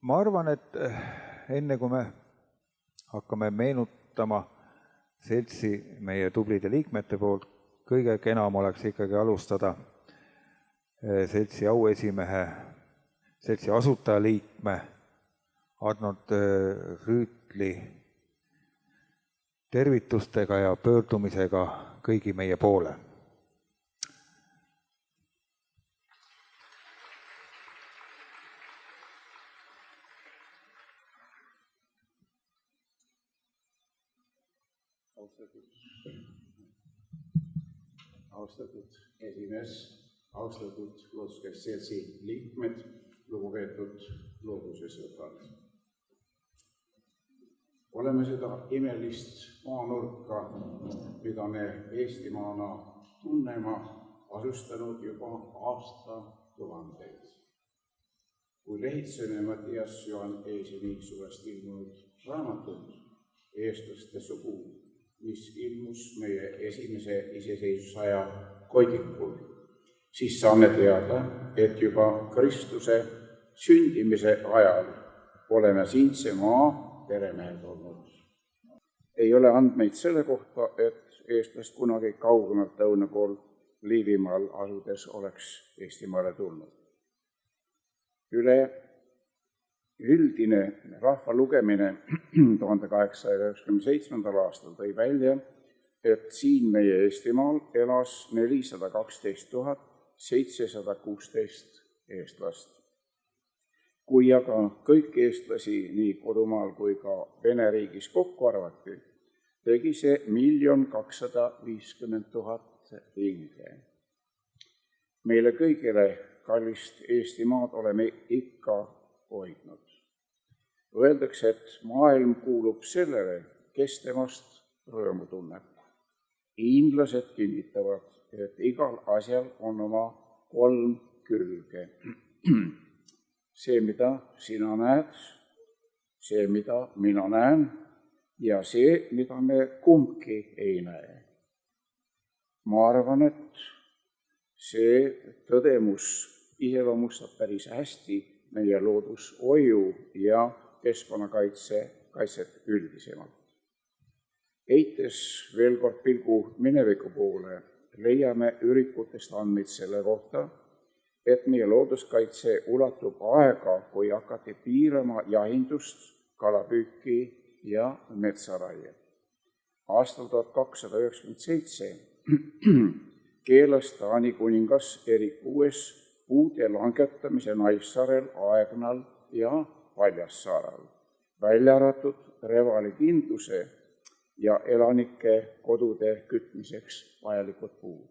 Ma arvan, et enne kui me hakkame meenutama seltsi meie tublide liikmete poolt, kõige kenam oleks ikkagi alustada seltsi auesimehe, seltsi asutajaliikme Arnold Rüütli tervitustega ja pöördumisega kõigi meie poole. Austatud esimees, austatud Looduskaitse Seltsi liikmed, lugupeetud looduse sõbrad. Oleme seda imelist maanurka, mida me Eestimaana tunnema, asustanud juba aastatuhandeid. Kui lehitseme Mattias Johan Eeseni suvest ilmunud raamatut Eestlaste sugu, mis ilmus meie esimese iseseisvusaja kodikul, siis saame teada, et juba Kristuse sündimise ajal oleme siinse maa peremehed olnud. Ei ole andmeid selle kohta, et eestlast kunagi kaugemalt lõuna pool Liivimaal asudes oleks Eestimaale tulnud. Üldine rahva lugemine 1897. aastal tõi välja, et siin meie Eestimaal elas 412 716 eestlast. Kui aga kõik eestlasi nii kodumaal kui ka Vene riigis kokku arvati, tegi see 1 250 000 hinge. Meile kõigile kallist Eestimaad oleme ikka hoidnud. Öeldakse, et maailm kuulub sellele, kes temast rõõmu tunneb. Hiinlased kinnitavad, et igal asjal on oma 3 külge. See, mida sina näed, see, mida mina näen ja see, mida me kumbki ei näe. Ma arvan, et see tõdemus iseloomustab päris hästi meie loodushoiu ja keskkonnakaitset üldisemalt. Heites veel kord pilgu mineviku poole, leiame ürikutest andmeid selle kohta, et meie looduskaitse ulatub aega, kui hakati piirama jahindust, kalapüüki ja metsaraiet. Aastal 1297 keelas Taani kuningas Erik VI puude langetamise Naissaarel, Aegnal ja Paljassaarel, välja arvatud Revali kindluse ja elanike kodude kütmiseks vajalikud puud.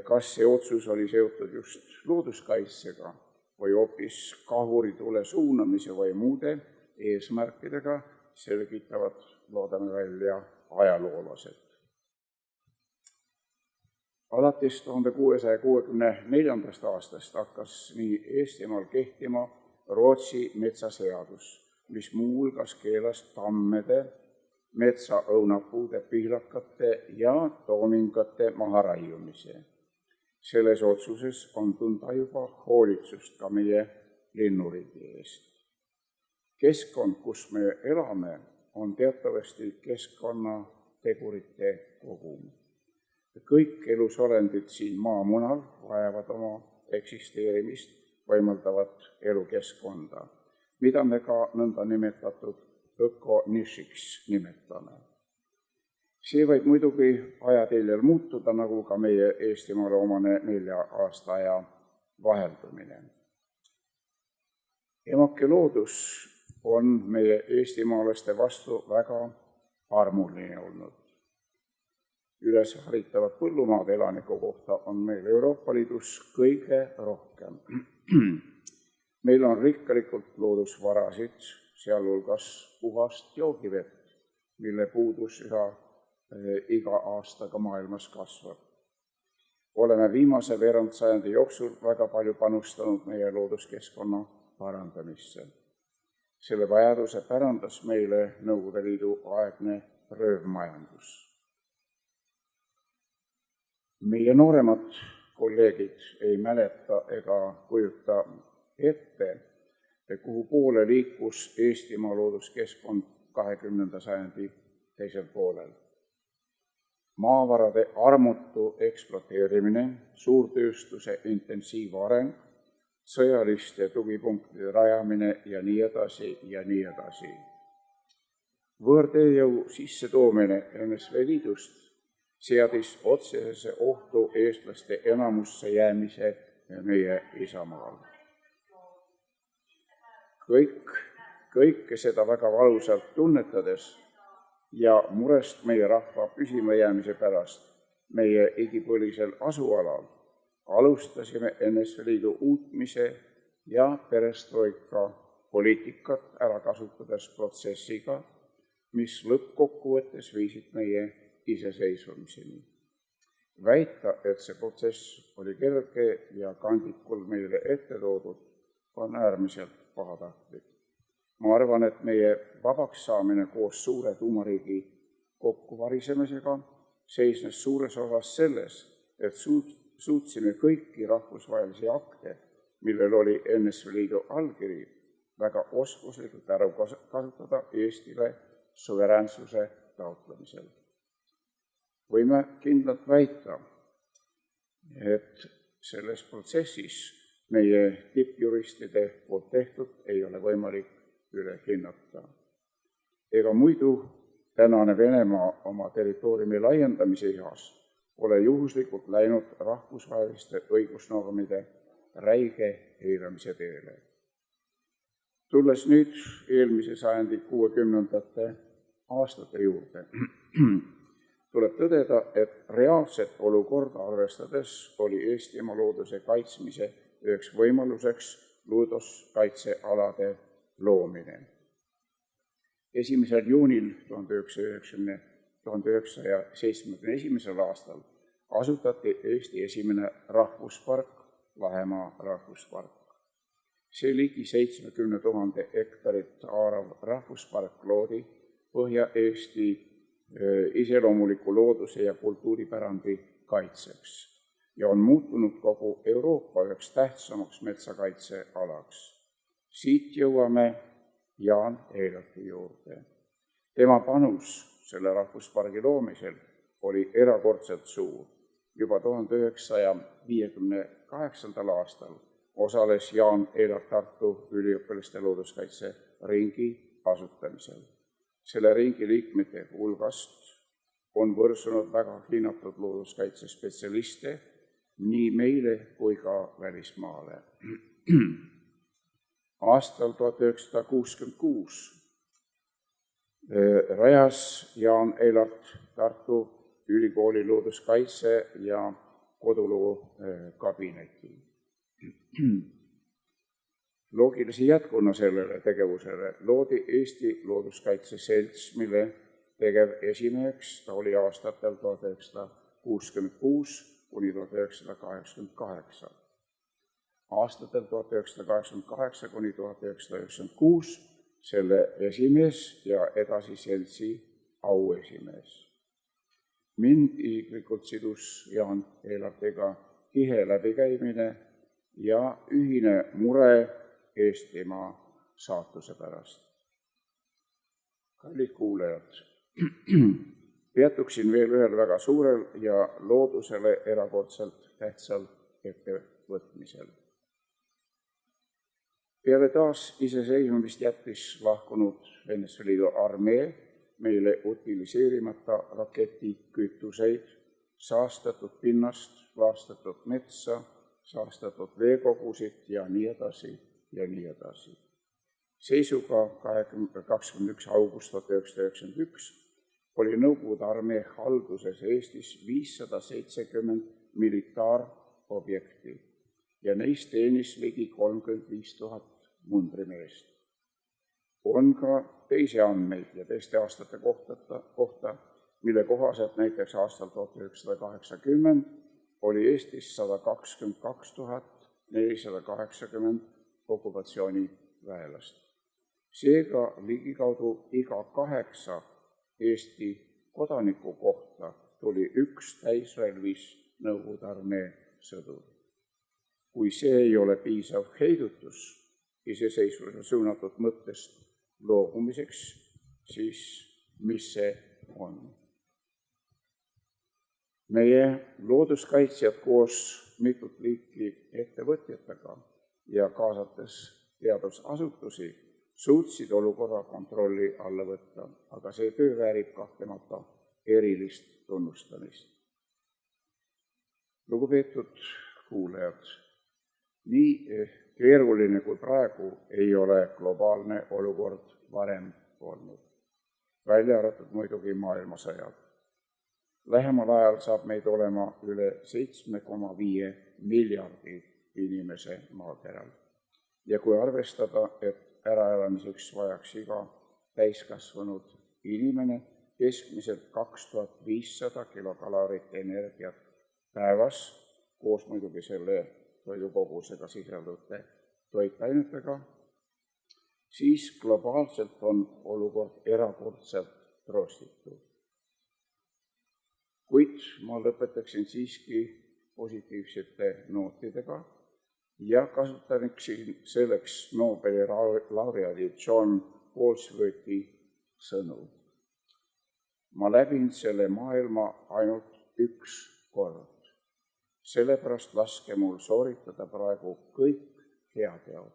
Kas see otsus oli seotud just looduskaitsega või hoopis kahuritule suunamise või muude eesmärkidega, selgitavad, loodame välja, ajaloolased. Alates 1664. aastast hakkas nii Eestimaal kehtima Rootsi metsaseadus, mis muu hulgas keelas tammede, metsaõunapuude, pihlakate ja toomingate maharaiumise. Selles otsuses on tunda juba hoolitsust ka meie linnuriigi eest. Keskkond, kus me elame, on teatavasti keskkonnategurite kogum. Kõik elusolendid siin maamunal vajavad oma eksisteerimist võimaldavat elukeskkonda, mida me ka nõnda nimetatud ökonišiks nimetame. See võib muidugi ajateljel muutuda, nagu ka meie Eestimaale omane 4 aastaaja vaheldumine. Emake loodus on meie eestimaalaste vastu väga armuline olnud. Üles haritavat põllumaad elaniku kohta on meil Euroopa Liidus kõige rohkem. Meil on rikkalikult loodusvarasid, sealhulgas puhast joogivett, mille puudus iga aastaga maailmas kasvab. Oleme viimase veerandsajandi jooksul väga palju panustanud meie looduskeskkonna parandamisse. Selle vajaduse pärandas meile Nõukogude Liidu aegne röövmajandus. Meie nooremad kolleegid ei mäleta ega kujuta ette, kuhu poole liikus Eestimaa looduskeskkond 20. sajandi teisel poolel. Maavarade armutu ekspluateerimine, suurtööstuse intensiivareng, sõjaliste tugipunktide rajamine ja nii edasi ja nii edasi. Võõrtööjõu sissetoomine NSV Liidust seadis otsesesse ohtu eestlaste enamusse jäämise meie isamaal. Kõike seda väga valusalt tunnetades ja murest meie rahva püsimajäämise pärast meie igipõlisel asualal alustasime NSV Liidu uutmise ja perestroika poliitikat ära kasutades protsessiga, mis lõppkokkuvõttes viisid meie iseseisvumiseni. Väita, et see protsess oli kerge ja kandikul meile ette toodud, on äärmiselt pahatahtlik. Ma arvan, et meie vabaks saamine koos suure tuumariigi kokkuvarisemisega seisnes suures osas selles, et suutsime kõiki rahvusvahelisi akte, millel oli NSV Liidu allkiri, väga oskuslikult ära kasutada Eestile suveräänsuse taotlemisel. Võime kindlalt väita, et selles protsessis meie tippjuristide poolt tehtud ei ole võimalik üle hinnata. Ega muidu tänane Venemaa oma territooriumi laiendamise ihas pole juhuslikult läinud rahvusvaheliste õigusnormide räige eiramise teele. Tulles nüüd eelmise sajandi 60. aastate juurde, tuleb tõdeda, et reaalset olukorda arvestades oli Eestimaa looduse kaitsmise üheks võimaluseks looduskaitsealade loomine. 1. juunil 1971. aastal asutati Eesti esimene rahvuspark, Lahemaa rahvuspark. See ligi 70 000 hektarit haarav rahvuspark loodi Põhja-Eesti iseloomuliku looduse ja kultuuripärandi kaitseks ja on muutunud kogu Euroopa üheks tähtsamaks metsakaitsealaks. Siit jõuame Jaan Eilarti juurde. Tema panus selle rahvuspargi loomisel oli erakordselt suur. Juba 1958. aastal osales Jaan Eilart Tartu üliõpilaste looduskaitse ringi asutamisel. Selle ringi liikmete hulgast on võrsunud väga hinnatud looduskaitsespetsialiste nii meile kui ka välismaale. Aastal 1966 rajas Jaan Eilart Tartu ülikooli looduskaitse ja koduloo kabineti. Loogilise jätkuna sellele tegevusele loodi Eesti Looduskaitse Selts, mille tegev esimeheks ta oli aastatel 1966 kuni 1988. Aastatel 1988 kuni 1996 selle esimees ja edasi seltsi auesimees. Mind isiklikult sidus Jaan Eilartiga tihe läbikäimine ja ühine mure Eestimaa saatuse pärast. Kallid kuulajad, peatuksin veel ühel väga suurel ja loodusele erakordselt tähtsal ettevõtmisel. Peale taas iseseisvumist jättis lahkunud NSV Liidu armee meile utiliseerimata raketikütuseid, saastatud pinnast, laastatud metsa, saastatud veekogusid ja nii edasi ja nii edasi. Seisuga 21. august 1991 oli Nõukogude armee halduses Eestis 570 militaarobjekti ja neist teenis ligi 35 000 mundrimeest. On ka teisi andmeid ja teiste aastate kohta, mille kohaselt näiteks aastal 1980 oli Eestis 122 480 okupatsiooniväelast. Seega ligikaudu iga 8 Eesti kodaniku kohta tuli üks täisrelvis Nõukogude armee sõdur. Kui see ei ole piisav heidutus, iseseisvuse suunatud mõttest loobumiseks, siis mis see on? Meie looduskaitsjad koos mitut liiki ettevõtjatega ja kaasates teadusasutusi suutsid olukorra kontrolli alla võtta, aga see töö väärib kahtlemata erilist tunnustamist. Lugupeetud kuulajad, nii keeruline kui praegu ei ole globaalne olukord varem olnud, välja arvatud muidugi maailmasõjad. Lähemal ajal saab meid olema üle 7,5 miljardi inimese maakeral. Ja kui arvestada, et äraelamiseks vajaks iga täiskasvanud inimene keskmiselt 2500 kilokalorit energiat päevas, koos muidugi selle toidukogusega sisalduvate toitainetega, siis globaalselt on olukord erakordselt troostitud. Kuid ma lõpetaksin siiski positiivsete nootidega ja kasutaksin selleks Nobeli laureaadi John Goldsworthy sõnu. Ma läbin selle maailma ainult üks kord. Sellepärast laske mul sooritada praegu kõik heateod,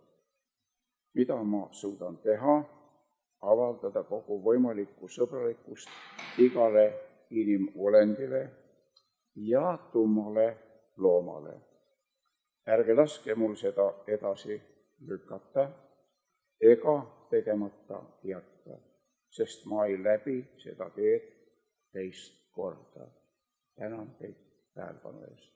mida ma suudan teha, avaldada kogu võimalikku sõbralikkust igale inimolendile ja tummale loomale. Ärge laske mul seda edasi lükata ega tegemata jätta, sest ma ei läbi seda teed teist korda. Tänan teid tähelepanu eest.